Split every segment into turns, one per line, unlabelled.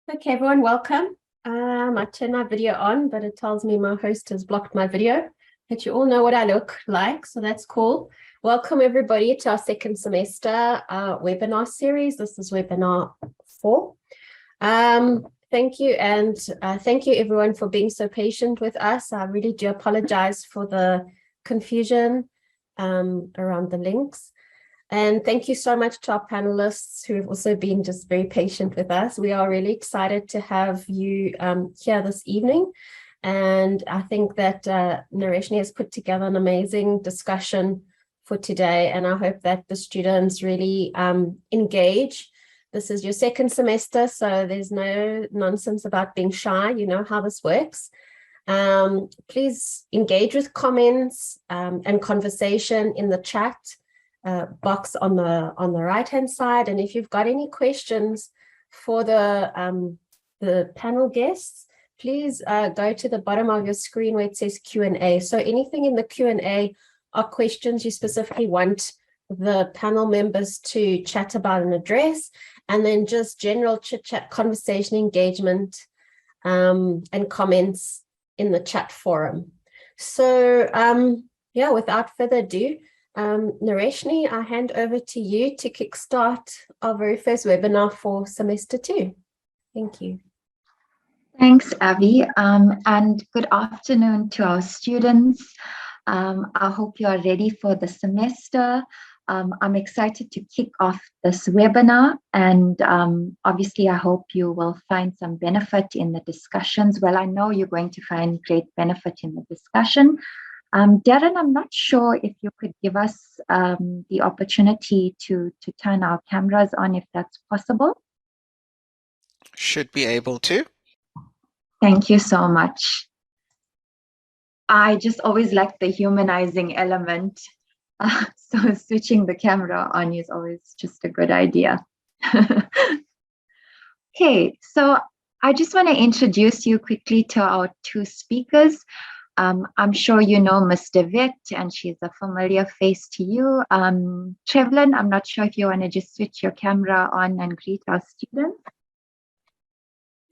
Okay, everyone, welcome. I turned my video on, but it tells me my host has blocked my video. But you all know what I look like, so that's cool. Welcome, everybody, to our second semester webinar series. This is webinar 4. Thank you, and thank you, everyone, for being so patient with us. I really do apologize for the confusion around the links. And thank you so much to our panelists who have also been just very patient with us. We are really excited to have you here this evening. And I think that Nareshni has put together an amazing discussion for today. And I hope that the students really engage. This is your second semester, so there's no nonsense about being shy. You know how this works. Please engage with comments and conversation in the chat box on the right hand side, and if you've got any questions for the panel guests, please go to the bottom of your screen where it says Q&A. So anything in the Q&A are questions you specifically want the panel members to chat about and address, and then just general chit chat, conversation, engagement, and comments in the chat forum. So yeah, without further ado, Nareshni, I hand over to you to kickstart our very first webinar for semester 2. Thank you.
Thanks, Abby, and good afternoon to our students. I hope you are ready for the semester. I'm excited to kick off this webinar, and obviously I hope you will find some benefit in the discussions. Well, I know you're going to find great benefit in the discussion. Darren, I'm not sure if you could give us the opportunity to turn our cameras on, if that's possible.
Should be able to.
Thank you so much. I just always like the humanizing element. So switching the camera on is always just a good idea. Okay, so I just want to introduce you quickly to our 2 speakers. I'm sure you know Ms. DeWitt, and she's a familiar face to you. Trevlin, I'm not sure if you want to just switch your camera on and greet our students.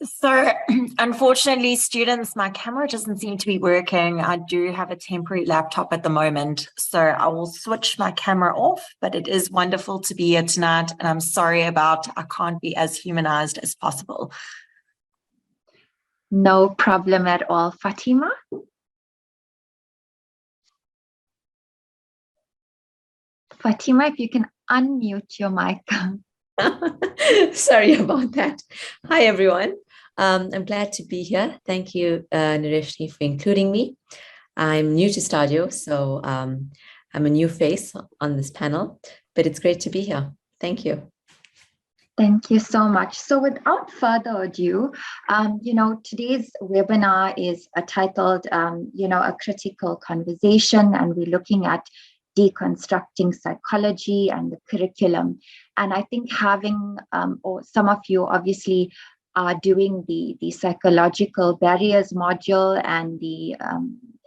So unfortunately, students, my camera doesn't seem to be working. I do have a temporary laptop at the moment, so I will switch my camera off, but it is wonderful to be here tonight, and I'm sorry about I can't be as humanized as possible.
No problem at all. Fatima? Fatima, if you can unmute your mic.
Sorry about that. Hi, everyone. I'm glad to be here. Thank you, Nareshni, for including me. I'm new to Stadio, so I'm a new face on this panel, but it's great to be here. Thank you.
Thank you so much. So without further ado, today's webinar is titled, a critical conversation, and we're looking at deconstructing psychology and the curriculum. And I think having, or some of you obviously are doing the psychological barriers module and the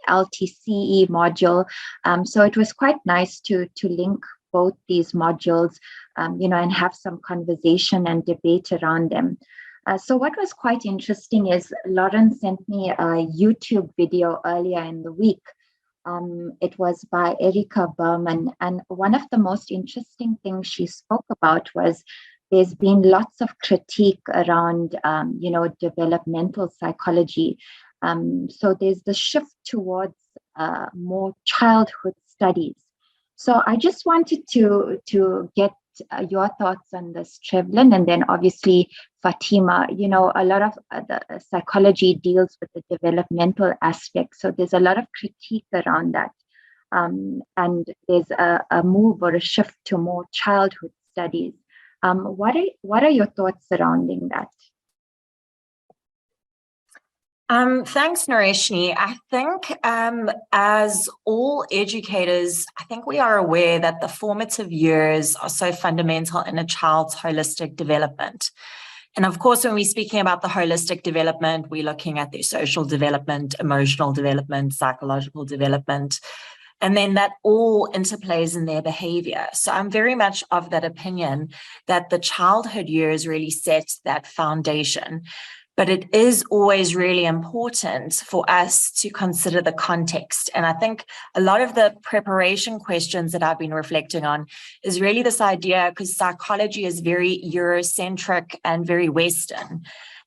LTCE module. So it was quite nice to link both these modules, and have some conversation and debate around them. So what was quite interesting is Lauren sent me a YouTube video earlier in the week. It was by Erika Berman, and one of the most interesting things she spoke about was there's been lots of critique around, developmental psychology. So there's the shift towards more childhood studies. So I just wanted to get your thoughts on this, Trevlin, and then obviously Fatima. A lot of the psychology deals with the developmental aspect, so there's a lot of critique around that, and there's a move or a shift to more childhood studies. What are your thoughts surrounding that?
Thanks, Nareshni. I think as all educators, I think we are aware that the formative years are so fundamental in a child's holistic development. And of course, when we're speaking about the holistic development, we're looking at their social development, emotional development, psychological development. And then that all interplays in their behavior. So I'm very much of that opinion that the childhood years really set that foundation. But it is always really important for us to consider the context. And I think a lot of the preparation questions that I've been reflecting on is really this idea, because psychology is very Eurocentric and very Western.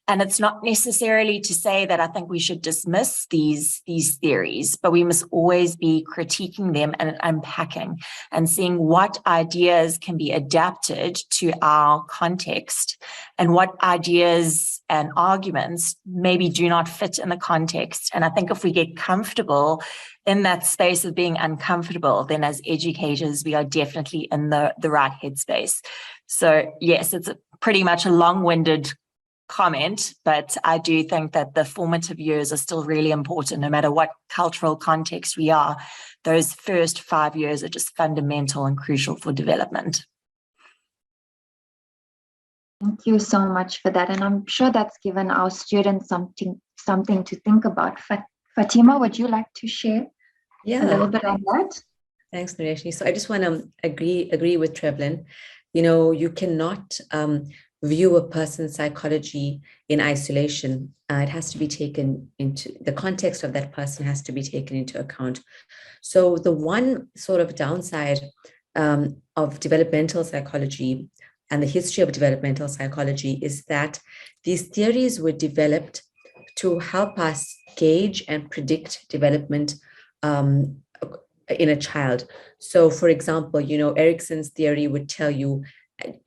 And it's not necessarily to say that I think we should dismiss these theories, but we must always be critiquing them and unpacking and seeing what ideas can be adapted to our context and what ideas and arguments maybe do not fit in the context. And I think if we get comfortable in that space of being uncomfortable, then as educators, we are definitely in the right headspace. So yes, it's pretty much a long-winded comment, but I do think that the formative years are still really important, no matter what cultural context we are. Those first 5 years are just fundamental and crucial for development.
Thank you so much for that. And I'm sure that's given our students something to think about. Fatima, would you like to share a little bit on that?
Thanks, Nareshni. So I just want to agree with Trevlin. You know, you cannot view a person's psychology in isolation. It has to be taken into the context of that person, has to be taken into account. So the one sort of downside of developmental psychology and the history of developmental psychology is that these theories were developed to help us gauge and predict development in a child. So for example, you know, Erikson's theory would tell you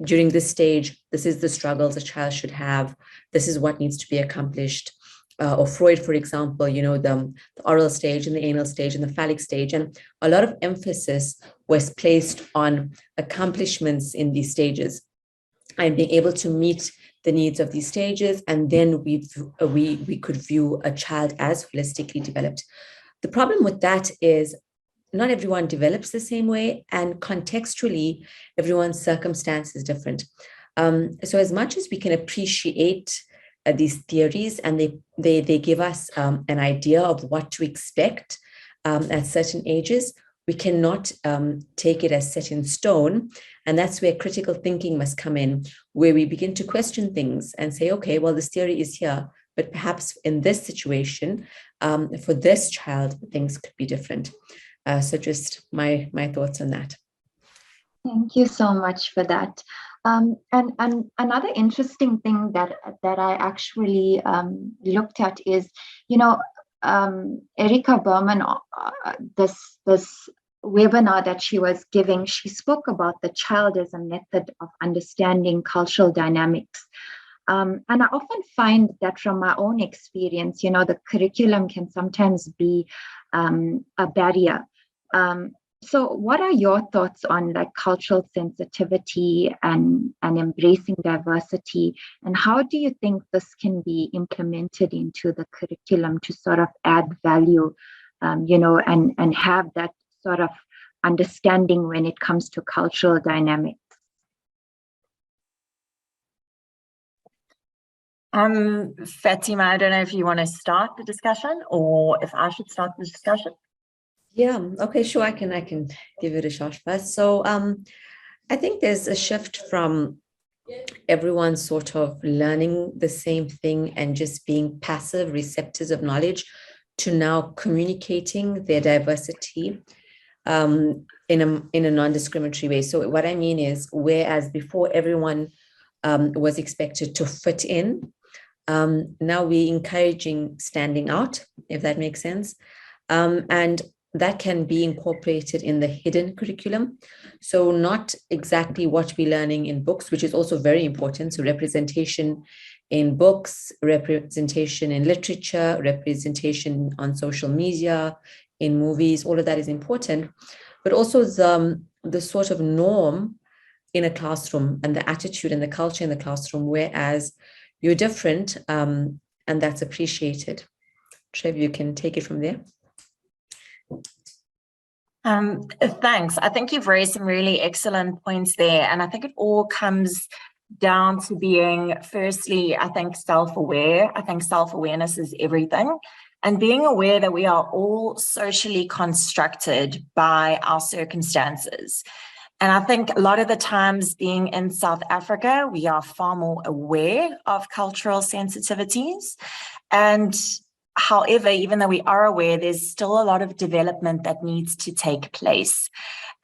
during this stage, this is the struggles a child should have. This is what needs to be accomplished. Or Freud, for example, you know, the oral stage and the anal stage and the phallic stage. And a lot of emphasis was placed on accomplishments in these stages and being able to meet the needs of these stages. And then we could view a child as holistically developed. The problem with that is not everyone develops the same way, and contextually, everyone's circumstance is different. So as much as we can appreciate these theories and they give us an idea of what to expect at certain ages, we cannot take it as set in stone. And that's where critical thinking must come in, where we begin to question things and say, okay, well, this theory is here, but perhaps in this situation, for this child, things could be different. So just my thoughts on that.
Thank you so much for that. And another interesting thing that I actually looked at is, you know, Erika Berman, this webinar that she was giving, she spoke about the child as a method of understanding cultural dynamics. And I often find that from my own experience, you know, the curriculum can sometimes be a barrier. So what are your thoughts on like cultural sensitivity and embracing diversity? And how do you think this can be implemented into the curriculum to sort of add value, you know, and have that sort of understanding when it comes to cultural dynamics?
Fatima, I don't know if you want to start the discussion or if I should start the discussion.
Yeah, okay, sure, I can give it a shot first. So I think there's a shift from everyone sort of learning the same thing and just being passive receptors of knowledge to now communicating their diversity in a non-discriminatory way. So what I mean is, whereas before everyone was expected to fit in, now we're encouraging standing out, if that makes sense. And that can be incorporated in the hidden curriculum. So not exactly what we're learning in books, which is also very important. So representation in books, representation in literature, representation on social media, in movies, all of that is important. But also the sort of norm in a classroom and the attitude and the culture in the classroom, whereas you're different and that's appreciated. Trev, you can take it from there.
Thanks. I think you've raised some really excellent points there. And I think it all comes down to being, firstly, I think self-aware. I think self-awareness is everything. and being aware that we are all socially constructed by our circumstances. And I think a lot of the times being in South Africa, we are far more aware of cultural sensitivities. And however, even though we are aware, there's still a lot of development that needs to take place.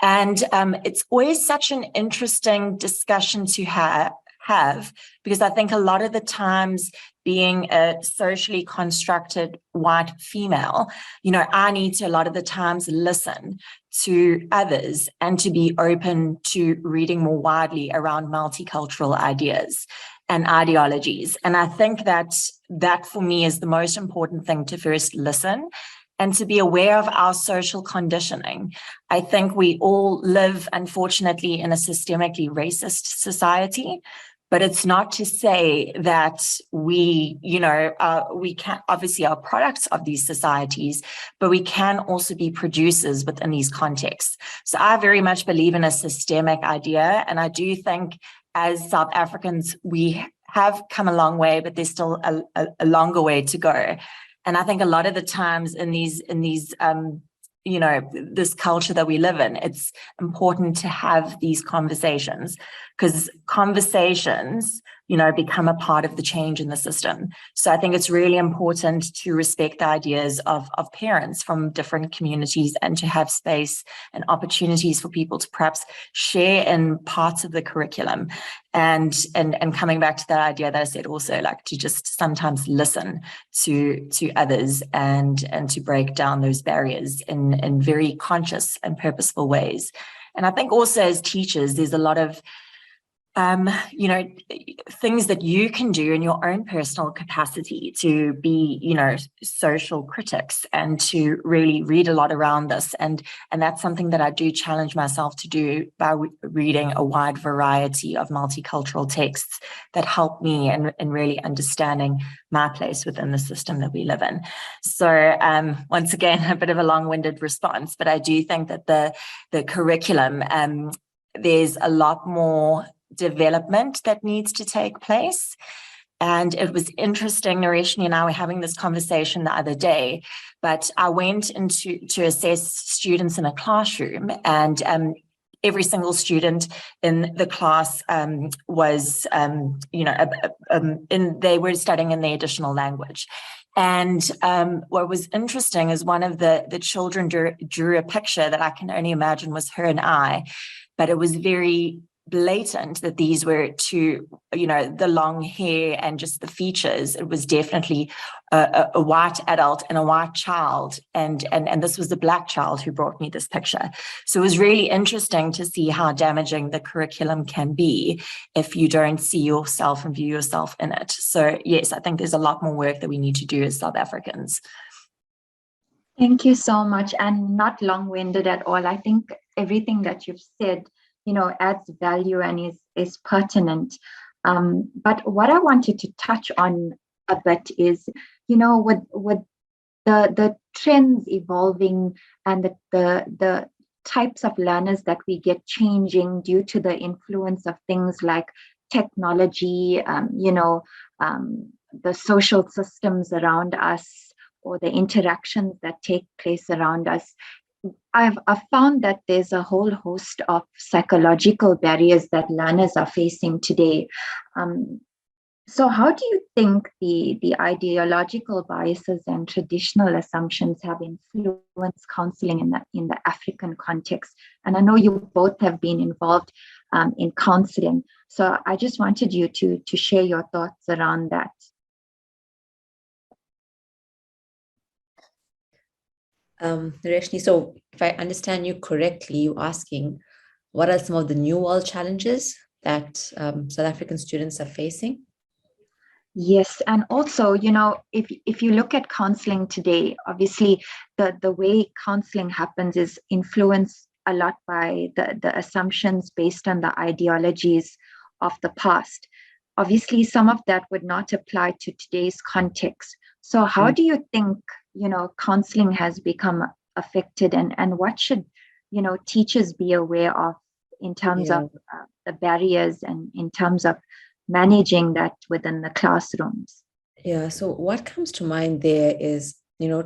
And it's always such an interesting discussion to have, because I think a lot of the times being a socially constructed white female, I need to a lot of the times listen to others and to be open to reading more widely around multicultural ideas and ideologies. And I think that for me is the most important thing, to first listen and to be aware of our social conditioning. I think we all live, unfortunately, in a systemically racist society. But it's not to say that we can obviously are products of these societies, but we can also be producers within these contexts. So I very much believe in a systemic idea. And I do think as South Africans, we have come a long way, but there's still a longer way to go. And I think a lot of the times in these this culture that we live in, it's important to have these conversations, because conversations, become a part of the change in the system. So I think it's really important to respect the ideas of parents from different communities and to have space and opportunities for people to perhaps share in parts of the curriculum. And coming back to that idea that I said also, like to just sometimes listen to others and to break down those barriers in very conscious and purposeful ways. And I think also as teachers, there's a lot of things that you can do in your own personal capacity to be, social critics and to really read a lot around this. And that's something that I do challenge myself to do by reading a wide variety of multicultural texts that help me in really understanding my place within the system that we live in. So once again, a bit of a long-winded response, but I do think that the curriculum, there's a lot more development that needs to take place. And it was interesting, Nareshni and I were having this conversation the other day, but I went to assess students in a classroom, and every single student in the class was, they were studying in the additional language. And what was interesting is one of the children drew a picture that I can only imagine was her and I, but it was very blatant that these were two, the long hair and just the features. It was definitely a white adult and a white child. And this was the Black child who brought me this picture. So it was really interesting to see how damaging the curriculum can be if you don't see yourself and view yourself in it. So yes, I think there's a lot more work that we need to do as South Africans.
Thank you so much. And not long-winded at all. I think everything that you've said adds value and is pertinent. But what I wanted to touch on a bit is, with the trends evolving and the types of learners that we get changing due to the influence of things like technology, the social systems around us, or the interactions that take place around us. I've found that there's a whole host of psychological barriers that learners are facing today. So how do you think the ideological biases and traditional assumptions have influenced counseling in the African context? And I know you both have been involved in counseling. So I just wanted you to share your thoughts around that.
Nareshni, so if I understand you correctly, you're asking what are some of the new world challenges that South African students are facing?
Yes, and also, if you look at counseling today, obviously the way counseling happens is influenced a lot by the assumptions based on the ideologies of the past. Obviously, some of that would not apply to today's context. So how do you think counseling has become affected, and what should teachers be aware of in terms of the barriers and in terms of managing that within the classrooms?
Yeah, so what comes to mind there is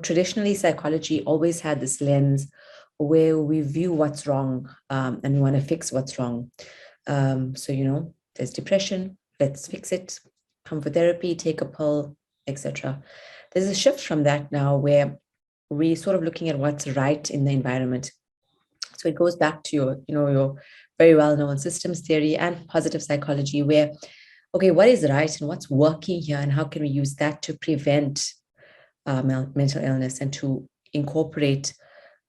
traditionally psychology always had this lens where we view what's wrong and we want to fix what's wrong. So, there's depression, let's fix it, come for therapy, take a pill, etc. There's a shift from that now where we're sort of looking at what's right in the environment. So it goes back to your very well-known systems theory and positive psychology where, okay, what is right and what's working here and how can we use that to prevent mental illness and to incorporate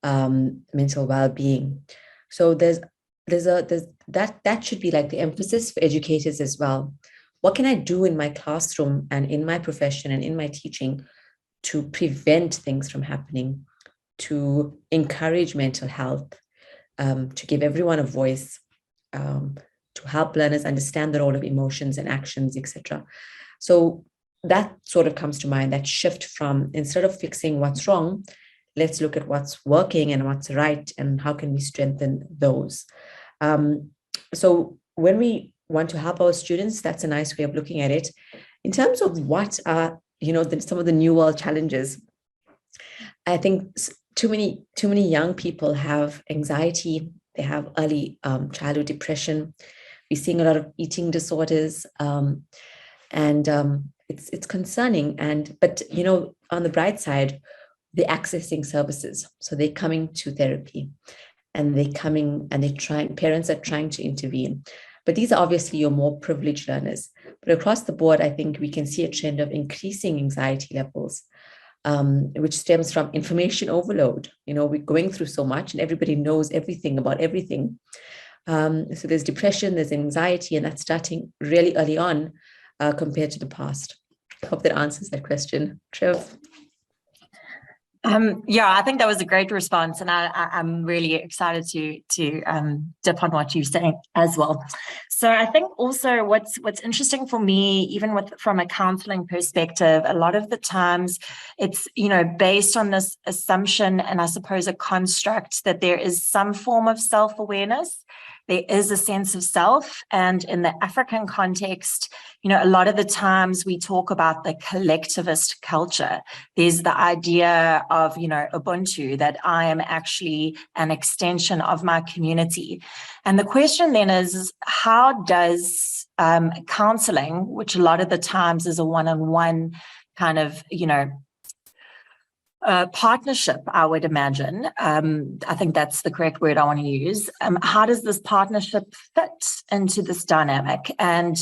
mental well-being. So that should be like the emphasis for educators as well. What can I do in my classroom and in my profession and in my teaching to prevent things from happening, to encourage mental health, to give everyone a voice, to help learners understand the role of emotions and actions, etc. So that sort of comes to mind, that shift from instead of fixing what's wrong, let's look at what's working and what's right and how can we strengthen those. So when we want to help our students, that's a nice way of looking at it. In terms of what are, some of the new world challenges, I think too many young people have anxiety. They have early childhood depression. We're seeing a lot of eating disorders, and it's concerning. But on the bright side, they're accessing services. So they're coming to therapy, and parents are trying to intervene. But these are obviously your more privileged learners. But across the board, I think we can see a trend of increasing anxiety levels, which stems from information overload. We're going through so much and everybody knows everything about everything. So there's depression, there's anxiety, and that's starting really early on compared to the past. I hope that answers that question. Trev?
Yeah, I think that was a great response, and I'm really excited to dip on what you're saying as well. So I think also what's interesting for me, even from a counseling perspective, a lot of the times it's based on this assumption and I suppose a construct that there is some form of self-awareness. There is a sense of self, and in the African context, a lot of the times we talk about the collectivist culture. There's the idea of, Ubuntu, that I am actually an extension of my community. And the question then is, how does counseling, which a lot of the times is a one-on-one kind of, partnership, I would imagine. I think that's the correct word I want to use. How does this partnership fit into this dynamic? And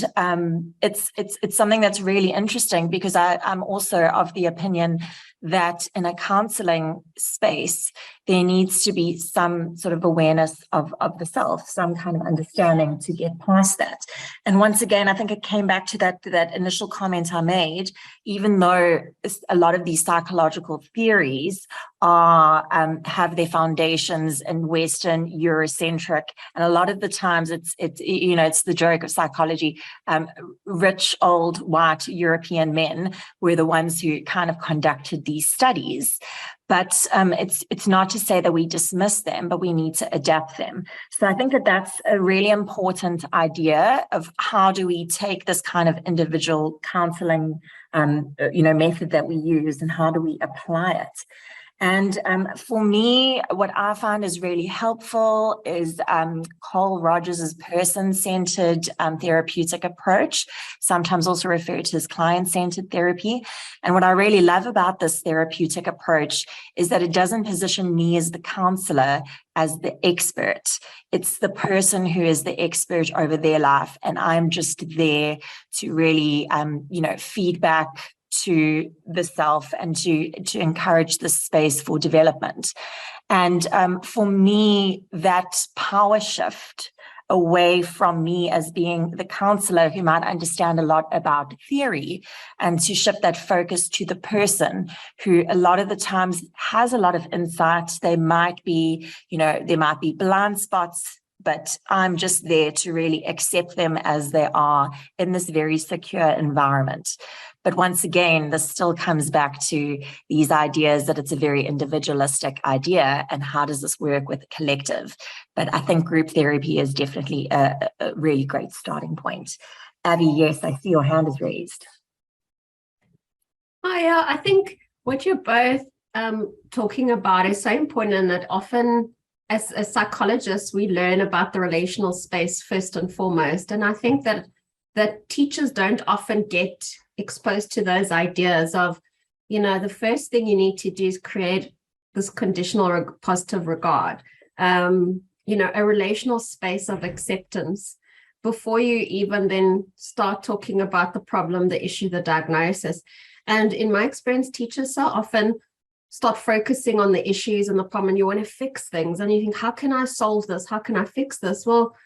it's something that's really interesting because I'm also of the opinion that in a counseling space, there needs to be some sort of awareness of the self, some kind of understanding to get past that. And once again, I think it came back to that initial comment I made, even though a lot of these psychological theories have their foundations in Western Eurocentric, and a lot of the times it's the joke of psychology. Rich old white European men were the ones who kind of conducted these studies. But it's not to say that we dismiss them, but we need to adapt them. So I think that that's a really important idea of how do we take this kind of individual counseling, method that we use, and how do we apply it. And for me, what I find is really helpful is Carl Rogers' person-centered therapeutic approach, sometimes also referred to as client-centered therapy. And what I really love about this therapeutic approach is that it doesn't position me as the counselor as the expert. It's the person who is the expert over their life, and I'm just there to really, feedback to the self and to encourage this space for development. And for me, that power shift away from me as being the counselor who might understand a lot about theory, and to shift that focus to the person who a lot of the times has a lot of insight. They might be, there might be blind spots, but I'm just there to really accept them as they are in this very secure environment. But once again, this still comes back to these ideas that it's a very individualistic idea, and how does this work with the collective? But I think group therapy is definitely a really great starting point. Abby, yes, I see your hand is raised.
Oh, yeah, I think what you're both talking about is so important, and that often as psychologists, we learn about the relational space first and foremost. And I think that teachers don't often get exposed to those ideas of, the first thing you need to do is create this conditional positive regard, a relational space of acceptance before you even then start talking about the problem, the issue, the diagnosis. And in my experience, teachers so often start focusing on the issues and the problem, and you want to fix things. And you think, how can I solve this? How can I fix this? Well,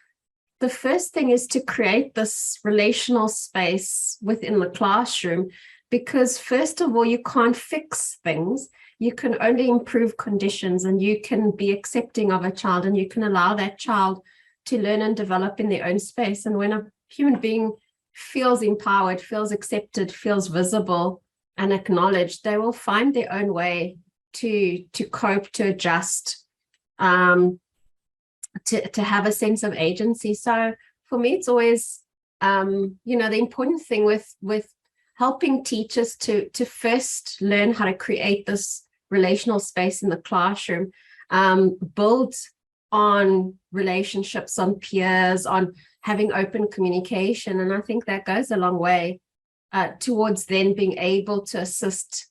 the first thing is to create this relational space within the classroom, because first of all, you can't fix things. You can only improve conditions, and you can be accepting of a child, and you can allow that child to learn and develop in their own space. And when a human being feels empowered, feels accepted, feels visible and acknowledged, they will find their own way to cope, to adjust, to have a sense of agency. So for me, it's always, the important thing with helping teachers to first learn how to create this relational space in the classroom, build on relationships, on peers, on having open communication. And I think that goes a long way towards then being able to assist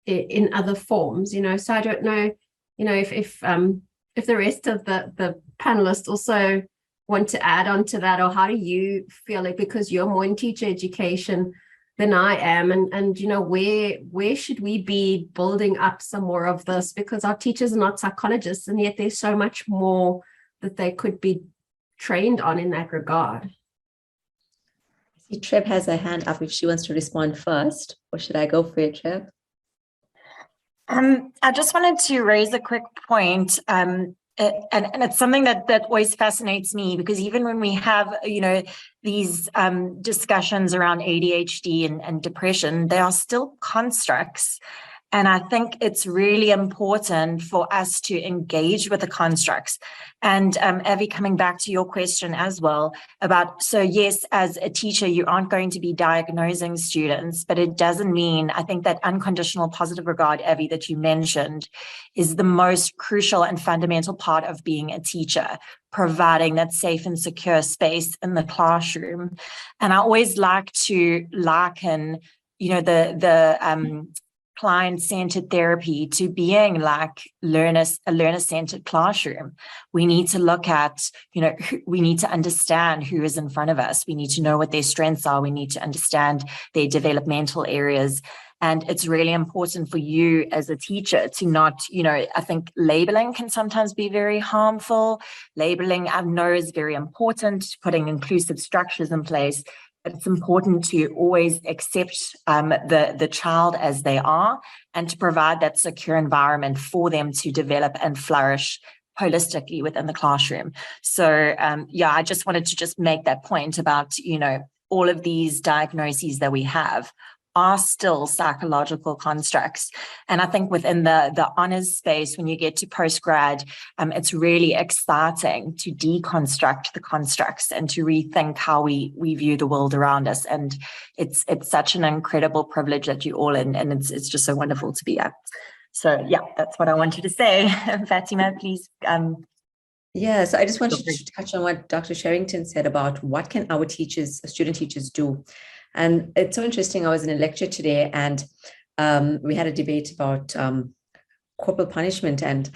in other forms, So I don't know, if the rest of the panelists also want to add on to that, or how do you feel it, because you're more in teacher education than I am, and where should we be building up some more of this, because our teachers are not psychologists, and yet there's so much more that they could be trained on in that regard.
I see Treb has her hand up if she wants to respond first, or should I go for it, Treb?
I just wanted to raise a quick point, and it's something that always fascinates me, because even when we have, these discussions around ADHD and depression, they are still constructs. And I think it's really important for us to engage with the constructs. And Avi, coming back to your question as well about, so yes, as a teacher, you aren't going to be diagnosing students, but it doesn't mean, I think that unconditional positive regard, Avi, that you mentioned is the most crucial and fundamental part of being a teacher, providing that safe and secure space in the classroom. And I always like to liken, the client-centered therapy to being like a learner-centered classroom. We need to look at, we need to understand who is in front of us. We need to know what their strengths are. We need to understand their developmental areas. And it's really important for you as a teacher to not, I think labeling can sometimes be very harmful. Labeling, I know, is very important, putting inclusive structures in place. But it's important to always accept the child as they are, and to provide that secure environment for them to develop and flourish holistically within the classroom. So, I just wanted to just make that point about, all of these diagnoses that we have are still psychological constructs. And I think within the honors space, when you get to postgrad, it's really exciting to deconstruct the constructs and to rethink how we view the world around us. And it's such an incredible privilege that you're all in, and it's just so wonderful to be at. So that's what I wanted to say. Fatima, please.
Yeah, so I just wanted to touch on what Dr. Sherrington said about what can our teachers, student teachers do. And it's so interesting. I was in a lecture today, and we had a debate about corporal punishment, and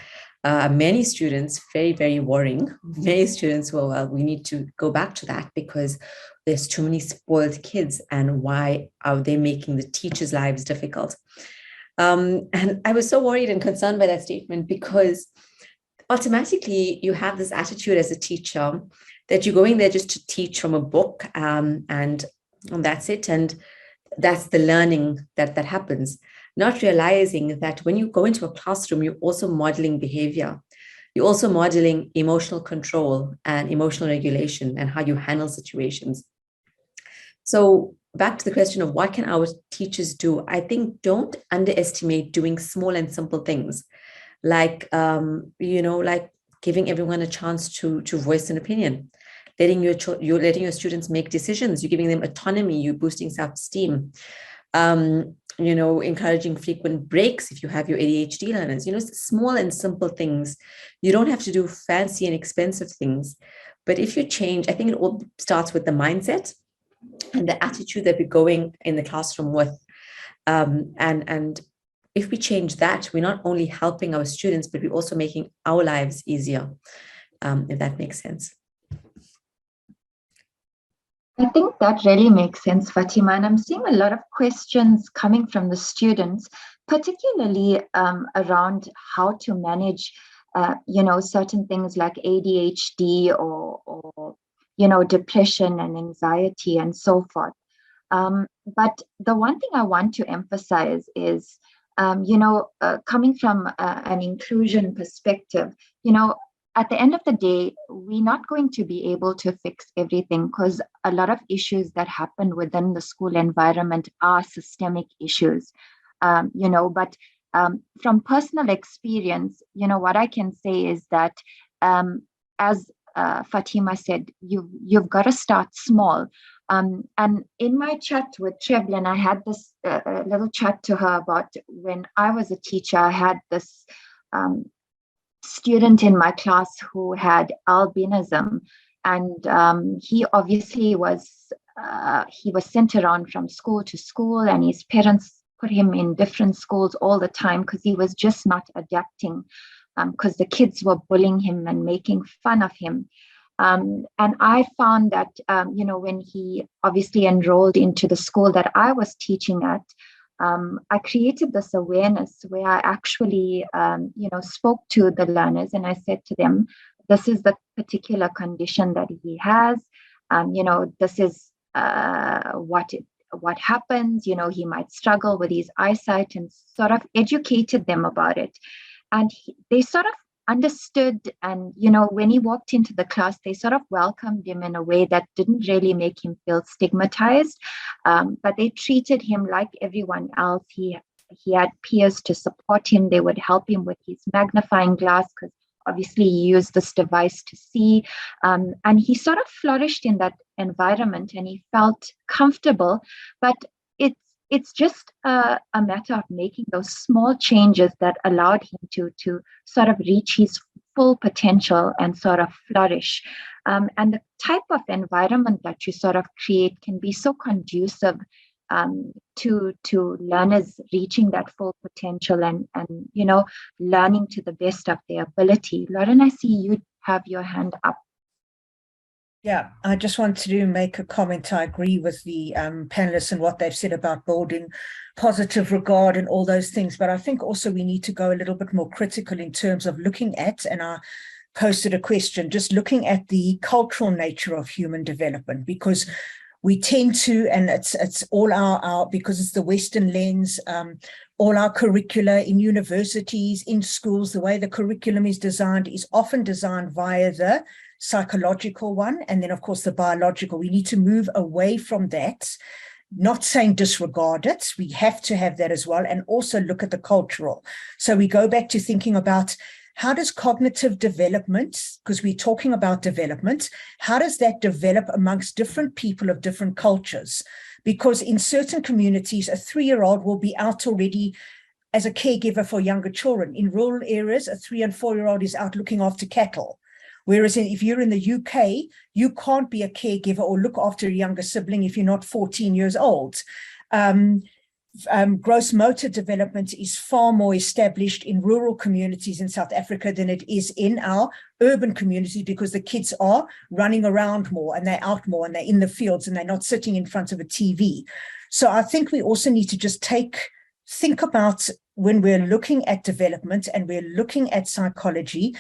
many students, very, very worrying, many students were, well, we need to go back to that because there's too many spoiled kids, and why are they making the teachers' lives difficult? And I was so worried and concerned by that statement, because automatically you have this attitude as a teacher that you're going there just to teach from a book, and that's it. And that's the learning that happens, not realizing that when you go into a classroom, you're also modeling behavior. You're also modeling emotional control and emotional regulation and how you handle situations. So back to the question of what can our teachers do? I think don't underestimate doing small and simple things like, like giving everyone a chance to voice an opinion. Letting your students make decisions, you're giving them autonomy, you're boosting self-esteem. encouraging frequent breaks if you have your ADHD learners, small and simple things. You don't have to do fancy and expensive things. But if you change, I think it all starts with the mindset and the attitude that we're going in the classroom with. And if we change that, we're not only helping our students, but we're also making our lives easier, if that makes sense.
I think that really makes sense, Fatima. And I'm seeing a lot of questions coming from the students, particularly around how to manage, certain things like ADHD or depression and anxiety and so forth. But the one thing I want to emphasize is, coming from an inclusion perspective, at the end of the day, we're not going to be able to fix everything because a lot of issues that happen within the school environment are systemic issues, but from personal experience, what I can say is that as Fatima said, you've got to start small. And in my chat with Trevlin, I had this little chat to her about when I was a teacher. I had this student in my class who had albinism, and he obviously was sent around from school to school, and his parents put him in different schools all the time because he was just not adapting, because the kids were bullying him and making fun of him. And I found that, when he obviously enrolled into the school that I was teaching at, I created this awareness where I actually, spoke to the learners and I said to them, this is the particular condition that he has. This is what happens. He might struggle with his eyesight, and sort of educated them about it. And they sort of understood, and when he walked into the class, they sort of welcomed him in a way that didn't really make him feel stigmatized, but they treated him like everyone else. He had peers to support him. They would help him with his magnifying glass because obviously he used this device to see, and he sort of flourished in that environment and he felt comfortable. But it's just a matter of making those small changes that allowed him to sort of reach his full potential and sort of flourish. And the type of environment that you sort of create can be so conducive to learners reaching that full potential and learning to the best of their ability. Lauren, I see you have your hand up.
Yeah, I just wanted to make a comment. I agree with the panelists and what they've said about building positive regard and all those things. But I think also we need to go a little bit more critical in terms of looking at, and I posted a question, just looking at the cultural nature of human development, because we tend to, and it's all our because it's the Western lens, all our curricula in universities, in schools, the way the curriculum is designed is often designed via the psychological one, and then of course the biological. We need to move away from that, not saying disregard it, we have to have that as well, and also look at the cultural. So we go back to thinking about how does cognitive development, because we're talking about development, how does that develop amongst different people of different cultures? Because in certain communities, a 3-year-old will be out already as a caregiver for younger children. In rural areas, a 3- and 4-year-old is out looking after cattle. Whereas if you're in the UK, you can't be a caregiver or look after a younger sibling if you're not 14 years old. Gross motor development is far more established in rural communities in South Africa than it is in our urban communities, because the kids are running around more and they're out more and they're in the fields and they're not sitting in front of a TV. So I think we also need to just think about, when we're looking at development and we're looking at psychology,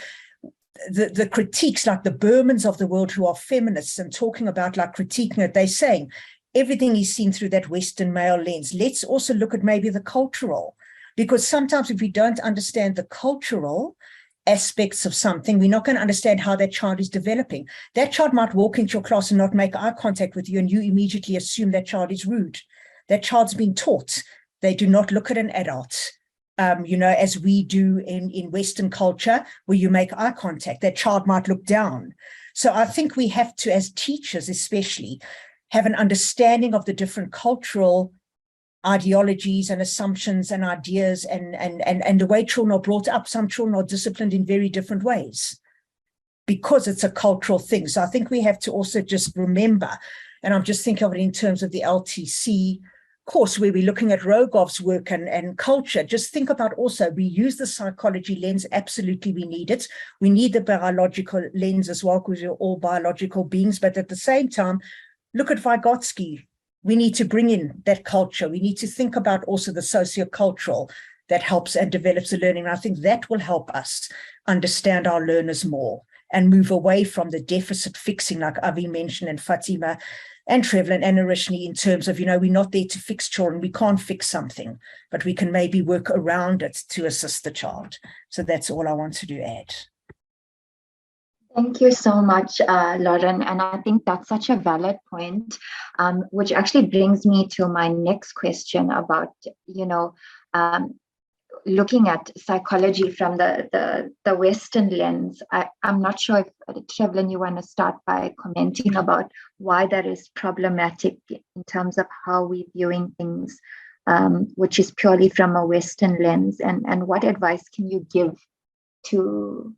the critiques, like the Bermans of the world who are feminists and talking about like critiquing it, they're saying everything is seen through that Western male lens. Let's also look at maybe the cultural, because sometimes if we don't understand the cultural aspects of something, we're not going to understand how that child is developing. That child might walk into your class and not make eye contact with you, and you immediately assume that child is rude. That child's been taught they do not look at an adult. As we do in Western culture, where you make eye contact, that child might look down. So I think we have to, as teachers especially, have an understanding of the different cultural ideologies and assumptions and ideas and the way children are brought up. Some children are disciplined in very different ways because it's a cultural thing. So I think we have to also just remember, and I'm just thinking of it in terms of the LTC course where we're looking at Rogov's work and culture. Just think about also, we use the psychology lens. Absolutely, we need it. We need the biological lens as well, because we're all biological beings. But at the same time, look at Vygotsky. We need to bring in that culture. We need to think about also the sociocultural that helps and develops the learning. And I think that will help us understand our learners more and move away from the deficit fixing, like Avi mentioned, and Fatima and Trevlin and Narishni, in terms of, we're not there to fix children. We can't fix something, but we can maybe work around it to assist the child. So that's all I wanted to add.
Thank you so much, Lauren. And I think that's such a valid point, which actually brings me to my next question about, looking at psychology from the Western lens. I'm not sure if, Trevlin, you want to start by commenting about why that is problematic in terms of how we're viewing things, which is purely from a Western lens, and what advice can you give to,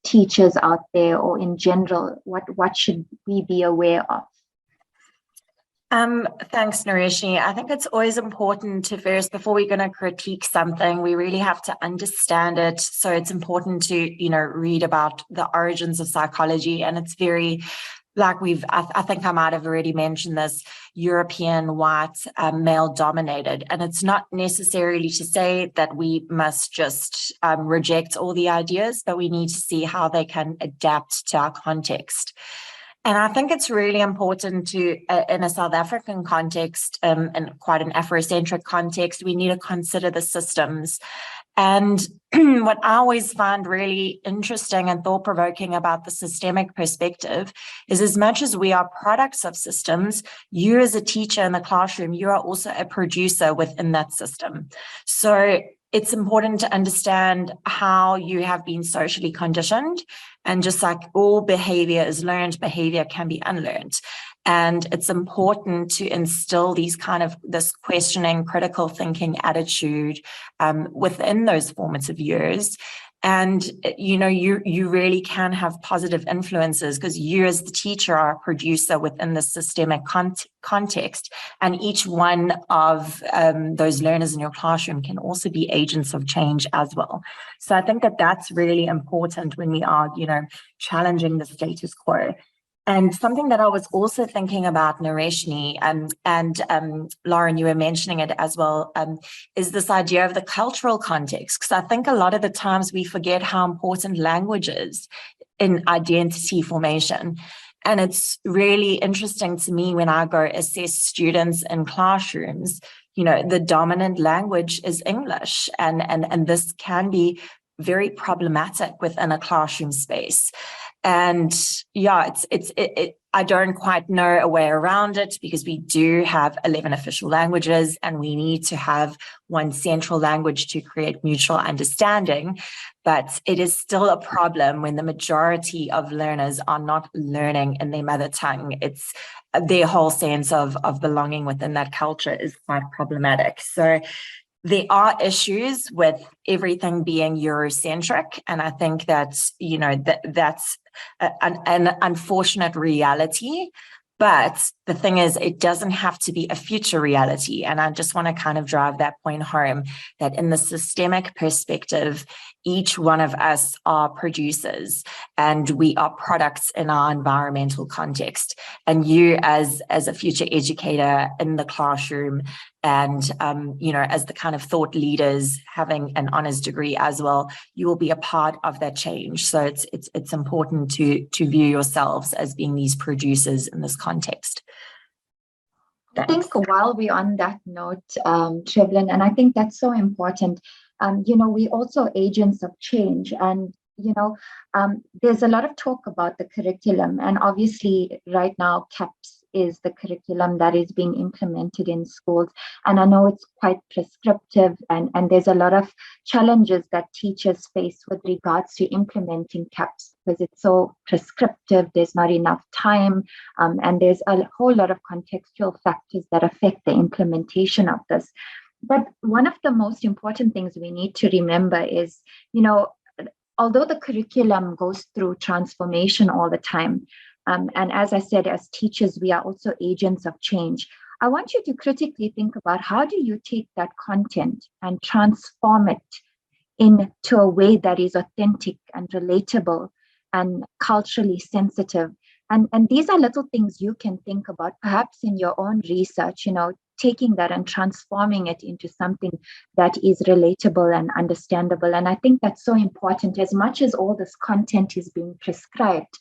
teachers out there, or in general, what should we be aware of?
Thanks, Narishni. I think it's always important to first, before we're going to critique something, we really have to understand it. So it's important to, read about the origins of psychology. And it's very, like I think I might have already mentioned this, European, white, male dominated. And it's not necessarily to say that we must just reject all the ideas, but we need to see how they can adapt to our context. And I think it's really important to, in a South African context, and quite an Afrocentric context, we need to consider the systems. And what I always find really interesting and thought-provoking about the systemic perspective is, as much as we are products of systems, you as a teacher in the classroom, you are also a producer within that system. So it's important to understand how you have been socially conditioned. And just like all behavior is learned, behavior can be unlearned. And it's important to instill this questioning, critical thinking attitude within those formative years. And, you really can have positive influences, because you as the teacher are a producer within the systemic context. And each one of those learners in your classroom can also be agents of change as well. So I think that that's really important when we are, challenging the status quo. And something that I was also thinking about, Narishni, and Lauren, you were mentioning it as well, is this idea of the cultural context. Because I think a lot of the times we forget how important language is in identity formation. And it's really interesting to me when I go assess students in classrooms, the dominant language is English. And this can be very problematic within a classroom space. And yeah, I don't quite know a way around it, because we do have 11 official languages and we need to have one central language to create mutual understanding. But it is still a problem when the majority of learners are not learning in their mother tongue. It's their whole sense of belonging within that culture is quite problematic. So there are issues with everything being Eurocentric, and I think that, that's an unfortunate reality. But the thing is, it doesn't have to be a future reality. And I just want to kind of drive that point home, that in the systemic perspective, each one of us are producers and we are products in our environmental context. And you as a future educator in the classroom, and, as the kind of thought leaders having an honors degree as well, you will be a part of that change. So it's important to view yourselves as being these producers in this context.
I think while we're on that note, Trevlin, and I think that's so important, we also agents of change. And, there's a lot of talk about the curriculum. And obviously right now, CAPS is the curriculum that is being implemented in schools. And I know it's quite prescriptive, and there's a lot of challenges that teachers face with regards to implementing CAPS because it's so prescriptive, there's not enough time, and there's a whole lot of contextual factors that affect the implementation of this. But one of the most important things we need to remember is, although the curriculum goes through transformation all the time, and as I said, as teachers, we are also agents of change. I want you to critically think about how do you take that content and transform it into a way that is authentic and relatable and culturally sensitive. And these are little things you can think about, perhaps in your own research, taking that and transforming it into something that is relatable and understandable. And I think that's so important. As much as all this content is being prescribed,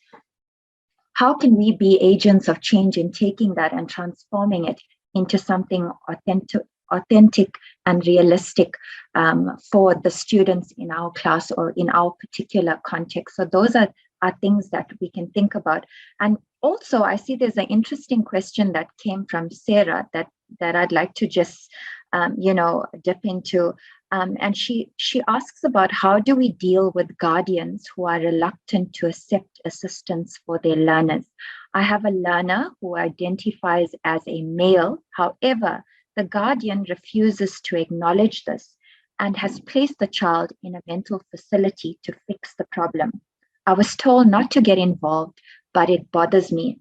how can we be agents of change in taking that and transforming it into something authentic and realistic for the students in our class or in our particular context? So those are things that we can think about. And also, I see there's an interesting question that came from Sarah that I'd like to just, dip into. And she asks about how do we deal with guardians who are reluctant to accept assistance for their learners. I have a learner who identifies as a male. However, the guardian refuses to acknowledge this and has placed the child in a mental facility to fix the problem. I was told not to get involved, but it bothers me.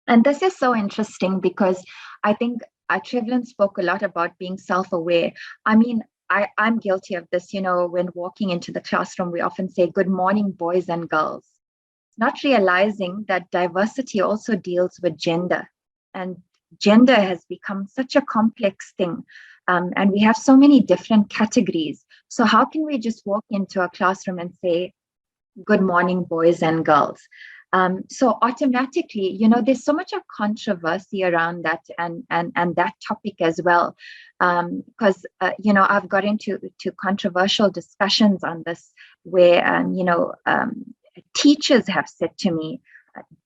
And this is so interesting because I think Trevlin spoke a lot about being self-aware. I mean, I'm guilty of this, when walking into the classroom, we often say, good morning, boys and girls, not realizing that diversity also deals with gender. And gender has become such a complex thing. And we have so many different categories. So how can we just walk into a classroom and say, good morning, boys and girls? So automatically, there's so much of controversy around that and that topic as well. Because, I've got into controversial discussions on this where, teachers have said to me,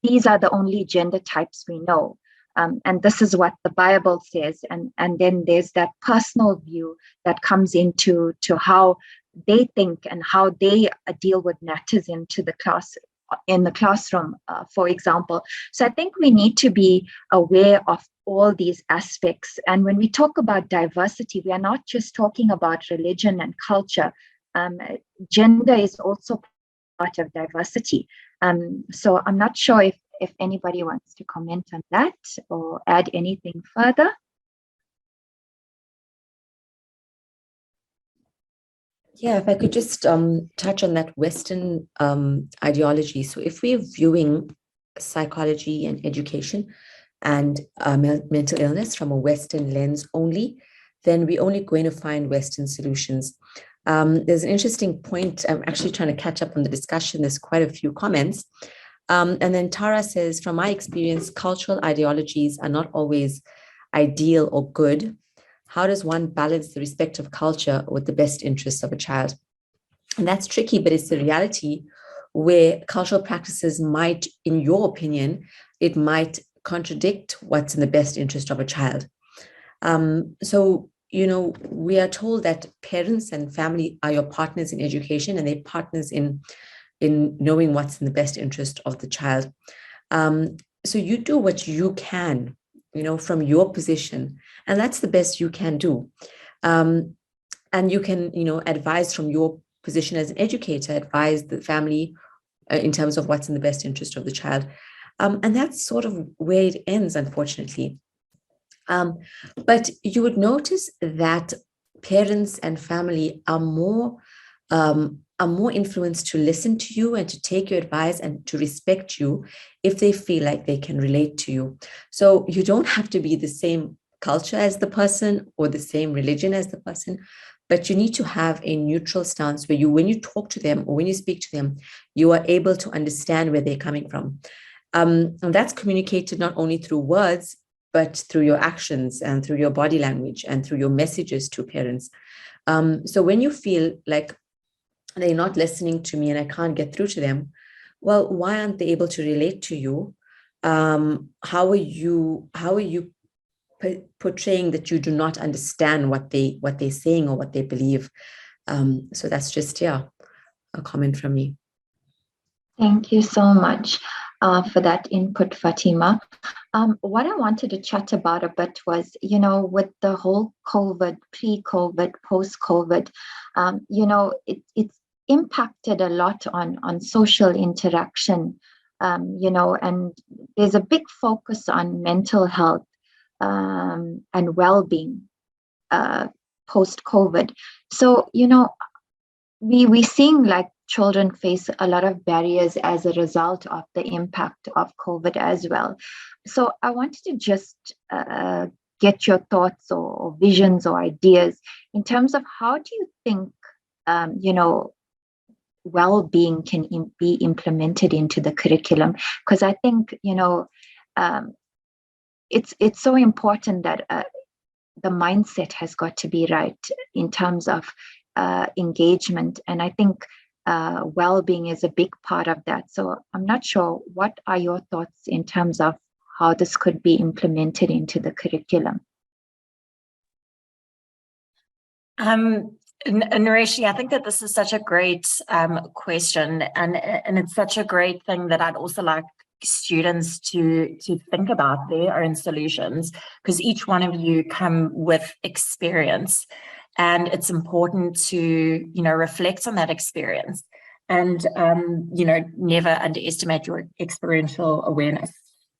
these are the only gender types we know. And this is what the Bible says. And then there's that personal view that comes into how they think and how they deal with matters in the classroom, for example. So I think we need to be aware of all these aspects. And when we talk about diversity, we are not just talking about religion and culture. Gender is also part of diversity. So I'm not sure if anybody wants to comment on that or add anything further.
Yeah, if I could just touch on that Western ideology. So if we're viewing psychology and education and mental illness from a Western lens only, then we're only going to find Western solutions. There's an interesting point. I'm actually trying to catch up on the discussion. There's quite a few comments. And then Tara says, from my experience, cultural ideologies are not always ideal or good. How does one balance the respect of culture with the best interests of a child? And that's tricky, but it's the reality where cultural practices might, in your opinion, it might contradict what's in the best interest of a child. So, we are told that parents and family are your partners in education, and they're partners in knowing what's in the best interest of the child. So you do what you can, from your position, and that's the best you can do. And you can, advise from your position as an educator, advise the family in terms of what's in the best interest of the child. And that's sort of where it ends, unfortunately. But you would notice that parents and family are more influenced to listen to you and to take your advice and to respect you if they feel like they can relate to you. So you don't have to be the same culture as the person or the same religion as the person, but you need to have a neutral stance where when you talk to them or when you speak to them, you are able to understand where they're coming from. And that's communicated not only through words, but through your actions and through your body language and through your messages to parents. So when you feel like they're not listening to me and I can't get through to them, well, why aren't they able to relate to you? how are you portraying that you do not understand what they're saying or what they believe? So that's just, yeah, a comment from me.
Thank you so much for that input, Fatima. What I wanted to chat about a bit was, with the whole COVID, pre-COVID, post-COVID, it's impacted a lot on social interaction, and there's a big focus on mental health and well-being post-COVID. So, we're seeing like children face a lot of barriers as a result of the impact of COVID as well. So I wanted to just get your thoughts or visions or ideas in terms of how do you think, well-being can be implemented into the curriculum? Because I think, it's so important that the mindset has got to be right in terms of engagement. And I think well-being is a big part of that. So I'm not sure, what are your thoughts in terms of how this could be implemented into the curriculum?
Nareshni, I think that this is such a great question, and it's such a great thing that I'd also like students to think about their own solutions, because each one of you come with experience, and it's important to reflect on that experience and never underestimate your experiential awareness.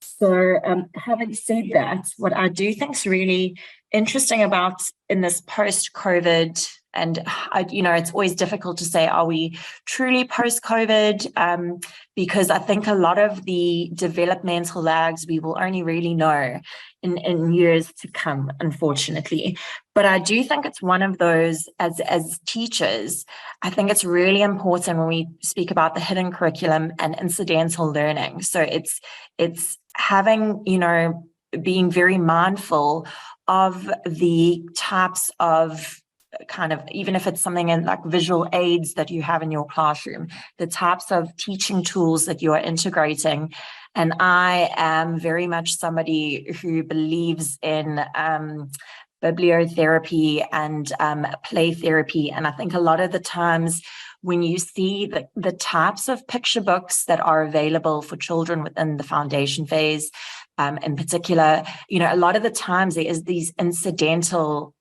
So having said that, what I do think is really interesting about in this post-COVID, and it's always difficult to say, are we truly post-COVID? Because I think a lot of the developmental lags we will only really know in years to come, unfortunately. But I do think it's one of those, as teachers, I think it's really important when we speak about the hidden curriculum and incidental learning. So it's having, being very mindful of the types of kind of, even if it's something in like visual aids that you have in your classroom, the types of teaching tools that you are integrating. And I am very much somebody who believes in bibliotherapy and play therapy. And I think a lot of the times when you see the types of picture books that are available for children within the foundation phase, in particular, a lot of the times there is these incidental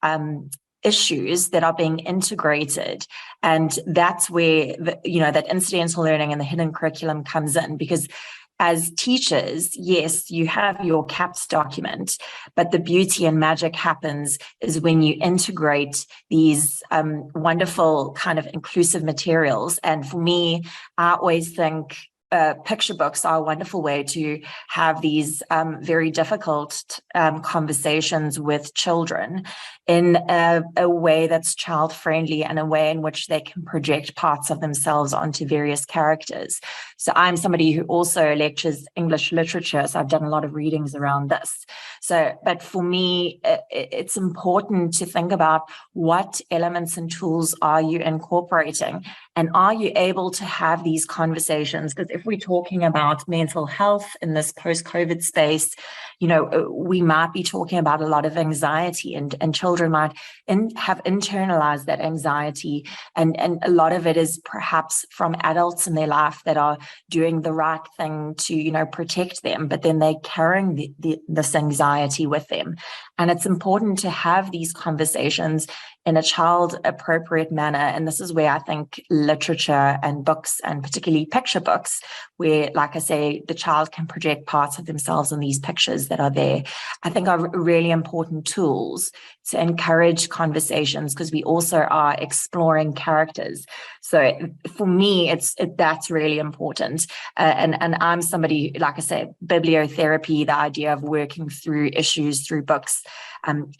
issues that are being integrated, and that's where that incidental learning and the hidden curriculum comes in. Because as teachers, yes, you have your CAPS document, but the beauty and magic happens is when you integrate these wonderful kind of inclusive materials. And for me, I always think picture books are a wonderful way to have these very difficult conversations with children in a way that's child friendly and a way in which they can project parts of themselves onto various characters. So I'm somebody who also lectures English literature, so I've done a lot of readings around this. So, but for me, it's important to think about what elements and tools are you incorporating, and are you able to have these conversations? Because if we're talking about mental health in this post-COVID space, we might be talking about a lot of anxiety, and children might have internalized that anxiety. And a lot of it is perhaps from adults in their life that are doing the right thing to, protect them, but then they're carrying this anxiety with them. And it's important to have these conversations in a child appropriate manner. And this is where I think literature and books, and particularly picture books, where, like I say, the child can project parts of themselves in these pictures that are there, I think are really important tools to encourage conversations, because we also are exploring characters. So for me, that's really important. And I'm somebody, like I say, bibliotherapy, the idea of working through issues through books,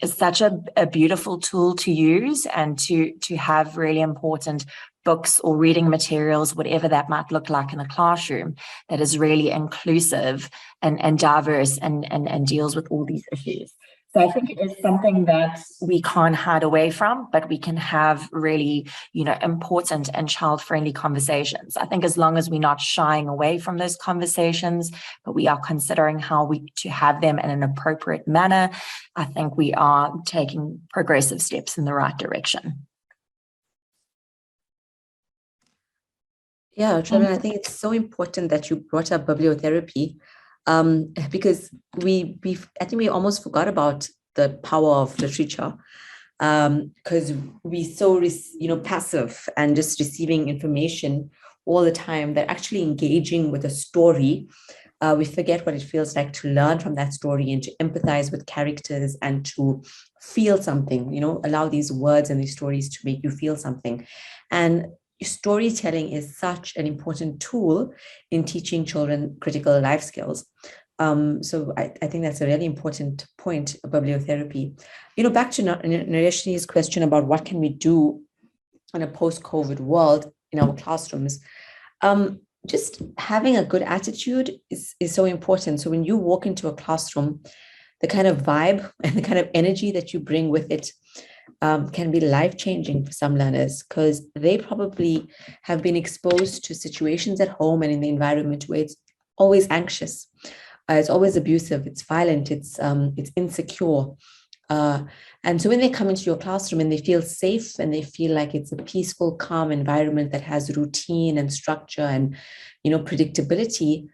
is such a beautiful tool to use, and to have really important books or reading materials, whatever that might look like in a classroom, that is really inclusive and diverse and deals with all these issues. So I think it is something that we can't hide away from, but we can have really, important and child-friendly conversations. I think as long as we're not shying away from those conversations, but we are considering how to have them in an appropriate manner, I think we are taking progressive steps in the right direction.
Yeah, Trevor, I think it's so important that you brought up bibliotherapy, because I think we almost forgot about the power of literature, because we're so passive and just receiving information all the time, that actually engaging with a story, we forget what it feels like to learn from that story and to empathize with characters and to feel something, allow these words and these stories to make you feel something. And storytelling is such an important tool in teaching children critical life skills. So I think that's a really important point of bibliotherapy. Back to Nareshni's question about what can we do in a post-COVID world in our classrooms. Just having a good attitude is so important. So when you walk into a classroom, the kind of vibe and the kind of energy that you bring with it can be life-changing for some learners, because they probably have been exposed to situations at home and in the environment where it's always anxious, it's always abusive, it's violent, it's insecure. And so when they come into your classroom and they feel safe and they feel like it's a peaceful, calm environment that has routine and structure and, predictability,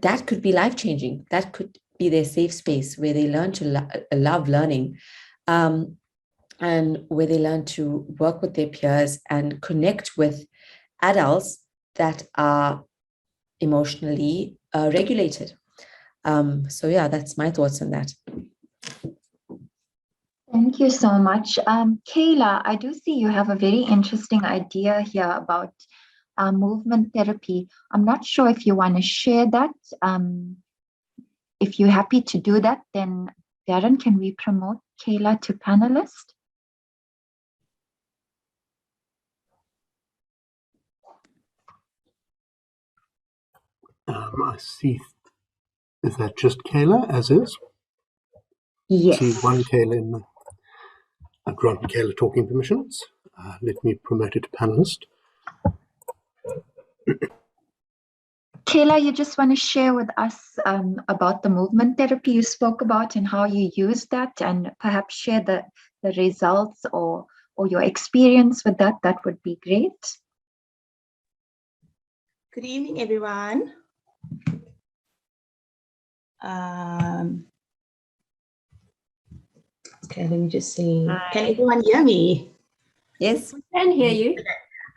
that could be life-changing. That could be their safe space where they learn to love learning. And where they learn to work with their peers and connect with adults that are emotionally regulated. So yeah, that's my thoughts on that.
Thank you so much. Kayla, I do see you have a very interesting idea here about movement therapy. I'm not sure if you want to share that. If you're happy to do that, then Darren, can we promote Kayla to panelist?
I see. Is that just Kayla as is?
Yes.
See one Kayla in the. I've granted Kayla talking permissions. Let me promote it to panelist.
Kayla, you just want to share with us about the movement therapy you spoke about and how you use that, and perhaps share the results or your experience with that. That would be great.
Good evening, everyone. Okay, let me just see.
Hi.
Can everyone hear me?
Yes.
We can hear you.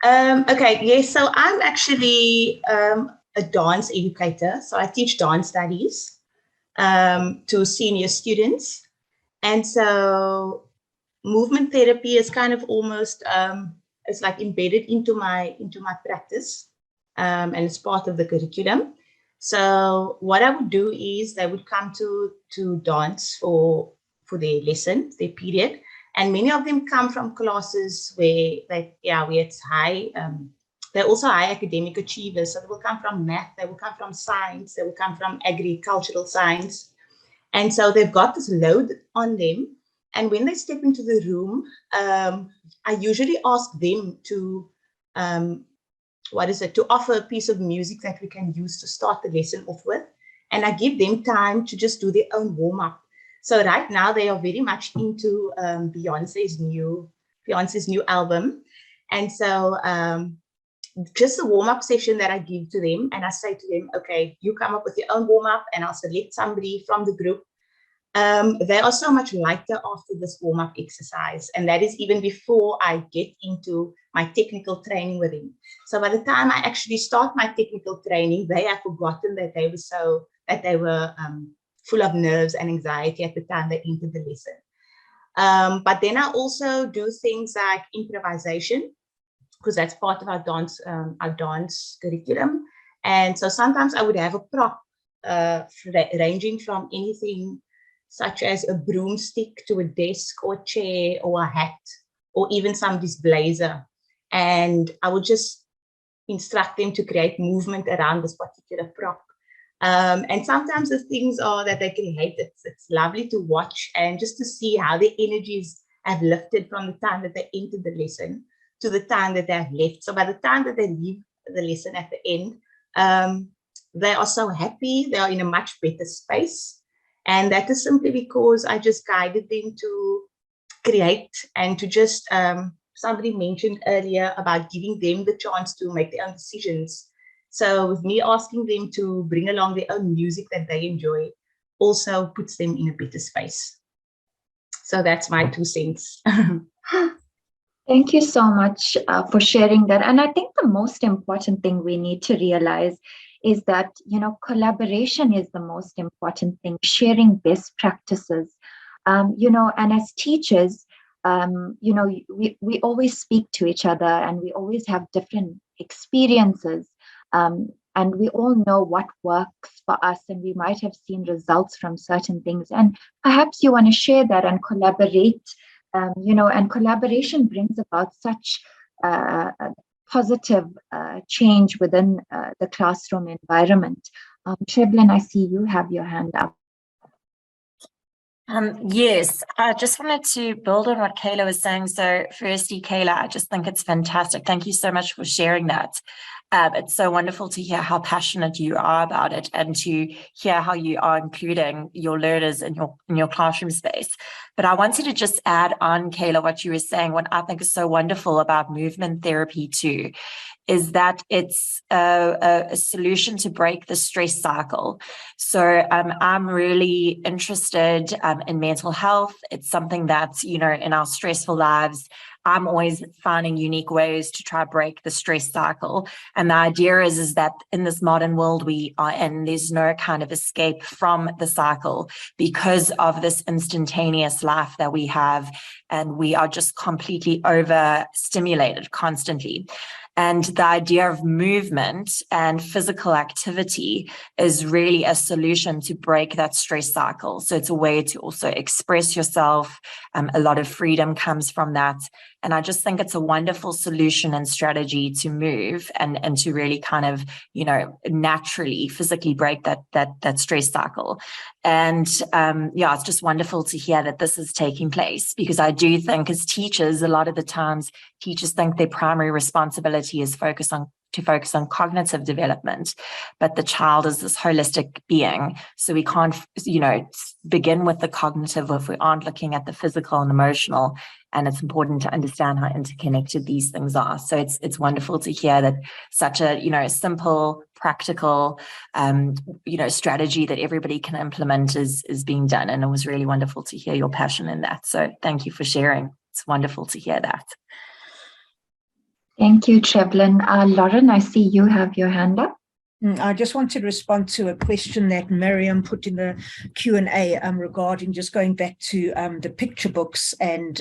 Okay, yes. So I'm actually a dance educator. So I teach dance studies to senior students, and so movement therapy is kind of almost it's like embedded into my practice, and it's part of the curriculum. So what I would do is they would come to dance for their lesson, their period, and many of them come from classes where it's high. They're also high academic achievers. So they will come from math, they will come from science, they will come from agricultural science, and so they've got this load on them. And when they step into the room, I usually ask them to offer a piece of music that we can use to start the lesson off with. And I give them time to just do their own warm-up. So right now they are very much into Beyonce's new album. And so just a warm-up session that I give to them, and I say to them, okay, you come up with your own warm-up and I'll select somebody from the group. They are so much lighter after this warm-up exercise, and that is even before I get into my technical training with them. So by the time I actually start my technical training, they have forgotten that they were full of nerves and anxiety at the time they entered the lesson. But then I also do things like improvisation, because that's part of our dance curriculum. And so sometimes I would have a prop ranging from anything such as a broomstick to a desk or a chair or a hat or even somebody's blazer. And I would just instruct them to create movement around this particular prop. And sometimes the things are that they create, it's lovely to watch and just to see how the energies have lifted from the time that they entered the lesson to the time that they have left. So by the time that they leave the lesson at the end, they are so happy, they are in a much better space. And that is simply because I just guided them to create and to just, somebody mentioned earlier about giving them the chance to make their own decisions. So with me asking them to bring along their own music that they enjoy also puts them in a better space. So that's my 2 cents.
Thank you so much for sharing that. And I think the most important thing we need to realize is that, you know, collaboration is the most important thing, sharing best practices, you know, and as teachers, you know, we always speak to each other and we always have different experiences. And we all know what works for us, and we might have seen results from certain things. And perhaps you want to share that and collaborate, you know, and collaboration brings about such positive change within the classroom environment. Treblin, I see you have your hand up.
Yes, I just wanted to build on what Kayla was saying. So firstly, Kayla, I just think it's fantastic. Thank you so much for sharing that. It's so wonderful to hear how passionate you are about it and to hear how you are including your learners in your classroom space. But I wanted to just add on, Kayla, what you were saying, what I think is so wonderful about movement therapy too, is that it's a solution to break the stress cycle. So I'm really interested in mental health. It's something that, you know, in our stressful lives, I'm always finding unique ways to try to break the stress cycle. And the idea is that in this modern world we are in, there's no kind of escape from the cycle because of this instantaneous life that we have, and we are just completely overstimulated constantly. And the idea of movement and physical activity is really a solution to break that stress cycle. So it's a way to also express yourself. A lot of freedom comes from that. And I just think it's a wonderful solution and strategy to move and to really kind of, you know, naturally, physically break that stress cycle. And yeah, it's just wonderful to hear that this is taking place, because I do think as teachers, a lot of the times teachers think their primary responsibility is to focus on cognitive development, but the child is this holistic being. So we can't, you know, begin with the cognitive if we aren't looking at the physical and emotional. And it's important to understand how interconnected these things are. So it's wonderful to hear that such a, you know, simple, practical, you know, strategy that everybody can implement is being done. And it was really wonderful to hear your passion in that. So thank you for sharing. It's wonderful to hear that.
Thank you, Treblin. Lauren, I see you have your hand up.
I just want to respond to a question that Miriam put in the Q&A regarding just going back to the picture books. And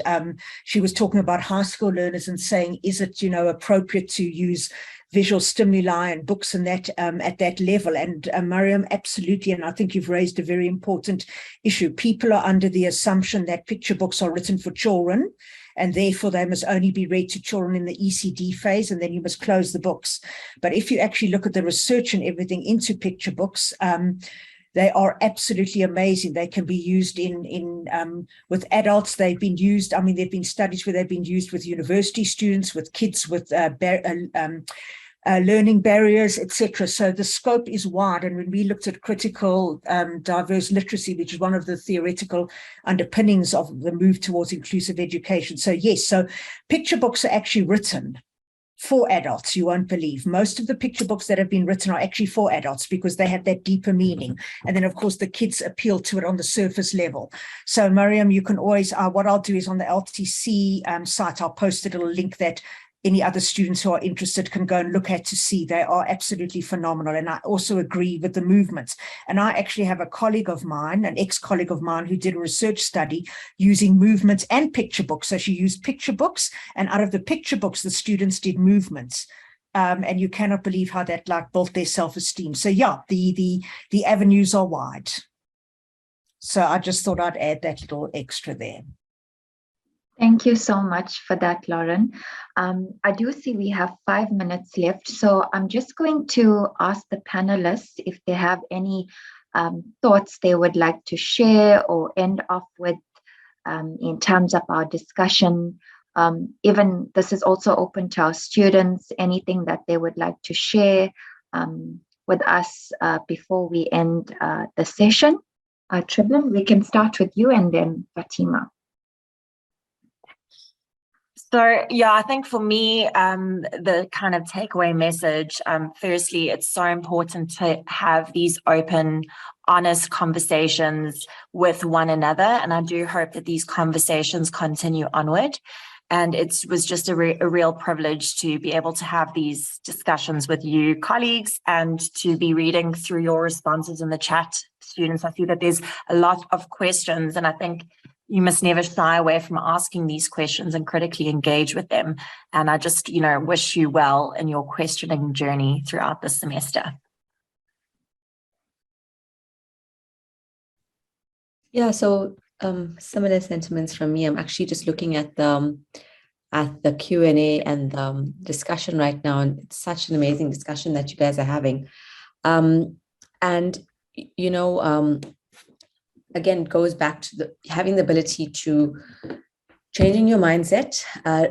she was talking about high school learners and saying, is it, you know, appropriate to use visual stimuli and books and that at that level? And Miriam, absolutely. And I think you've raised a very important issue. People are under the assumption that picture books are written for children, and therefore they must only be read to children in the ECD phase, and then you must close the books. But if you actually look at the research and everything into picture books, they are absolutely amazing. They can be used with adults. They've been used, I mean, there've been studies where they've been used with university students, with kids with learning barriers, etc. So the scope is wide. And when we looked at critical diverse literacy, which is one of the theoretical underpinnings of the move towards inclusive education. So yes, so picture books are actually written for adults. You won't believe. Most of the picture books that have been written are actually for adults because they have that deeper meaning. And then, of course, the kids appeal to it on the surface level. So, Miriam, you can always, what I'll do is on the LTC site, I'll post a little link that any other students who are interested can go and look at to see. They are absolutely phenomenal. And I also agree with the movements. And I actually have a colleague of mine, an ex-colleague of mine, who did a research study using movements and picture books. So she used picture books, and out of the picture books, the students did movements. And you cannot believe how that built their self-esteem. So yeah, the avenues are wide. So I just thought I'd add that little extra there.
Thank you so much for that, Lauren. I do see we have 5 minutes left, so I'm just going to ask the panelists if they have any thoughts they would like to share or end off with in terms of our discussion. Even this is also open to our students, anything that they would like to share with us before we end the session. Tribhuvan, we can start with you and then Fatima.
So, yeah, I think for me, the kind of takeaway message, firstly, it's so important to have these open, honest conversations with one another. And I do hope that these conversations continue onward. And it was just a real privilege to be able to have these discussions with you colleagues and to be reading through your responses in the chat, students. I see that there's a lot of questions, and I think you must never shy away from asking these questions and critically engage with them. And I just, wish you well in your questioning journey throughout this semester.
Yeah, so similar sentiments from me. I'm actually just looking at the Q&A and the discussion right now, and it's such an amazing discussion that you guys are having. Again, it goes back to having the ability to changing your mindset,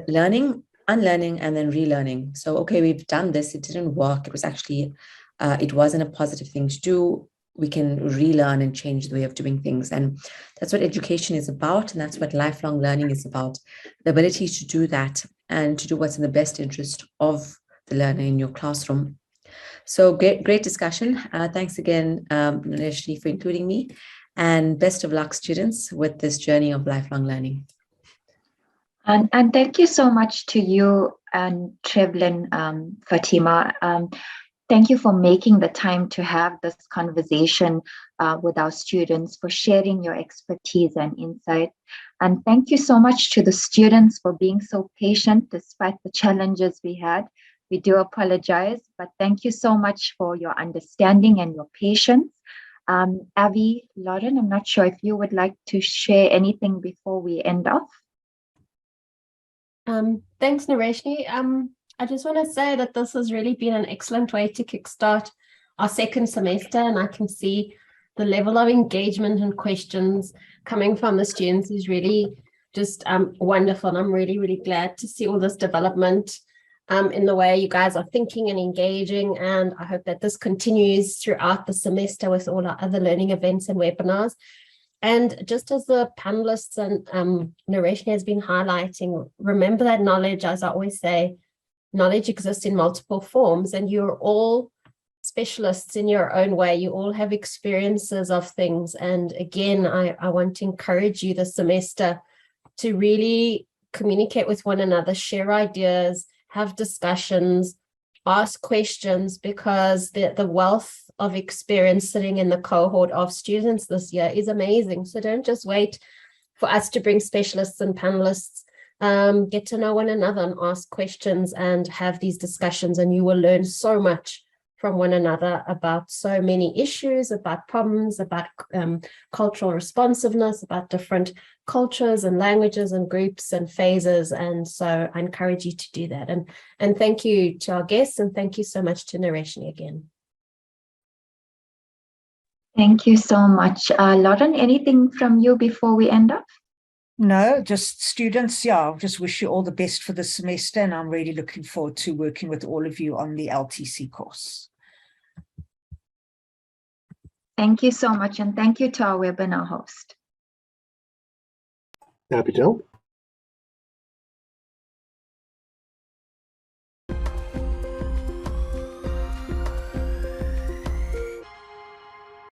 learning, unlearning, and then relearning. So, okay, we've done this, it didn't work. It was actually, it wasn't a positive thing to do. We can relearn and change the way of doing things. And that's what education is about. And that's what lifelong learning is about. The ability to do that and to do what's in the best interest of the learner in your classroom. So great discussion. Thanks again, Nareshni, for including me. And best of luck, students, with this journey of lifelong learning.
And thank you so much to you and Tribhuvan, Fatima. Thank you for making the time to have this conversation with our students, for sharing your expertise and insight. And thank you so much to the students for being so patient despite the challenges we had. We do apologize, but thank you so much for your understanding and your patience. Avi, Lauren, I'm not sure if you would like to share anything before we end off.
Thanks, Nareshni. I just want to say that this has really been an excellent way to kickstart our second semester, and I can see the level of engagement and questions coming from the students is really just wonderful. And I'm really, really glad to see all this development in the way you guys are thinking and engaging. And I hope that this continues throughout the semester with all our other learning events and webinars. And just as the panelists and Nareshni has been highlighting, remember that knowledge, as I always say, knowledge exists in multiple forms, and you're all specialists in your own way. You all have experiences of things. And again, I want to encourage you this semester to really communicate with one another, share ideas, have discussions, ask questions, because the wealth of experience sitting in the cohort of students this year is amazing. So don't just wait for us to bring specialists and panelists. Get to know one another and ask questions and have these discussions, and you will learn so much from one another about so many issues, about problems, about cultural responsiveness, about different cultures and languages and groups and phases. And so I encourage you to do that. And thank you to our guests, and thank you so much to Nareshni again.
Thank you so much. Lauren, anything from you before we end up?
No, just students. Yeah, I'll just wish you all the best for the semester, and I'm really looking forward to working with all of you on the LTC course.
Thank you so much, and thank you to our webinar host.
Happy to help.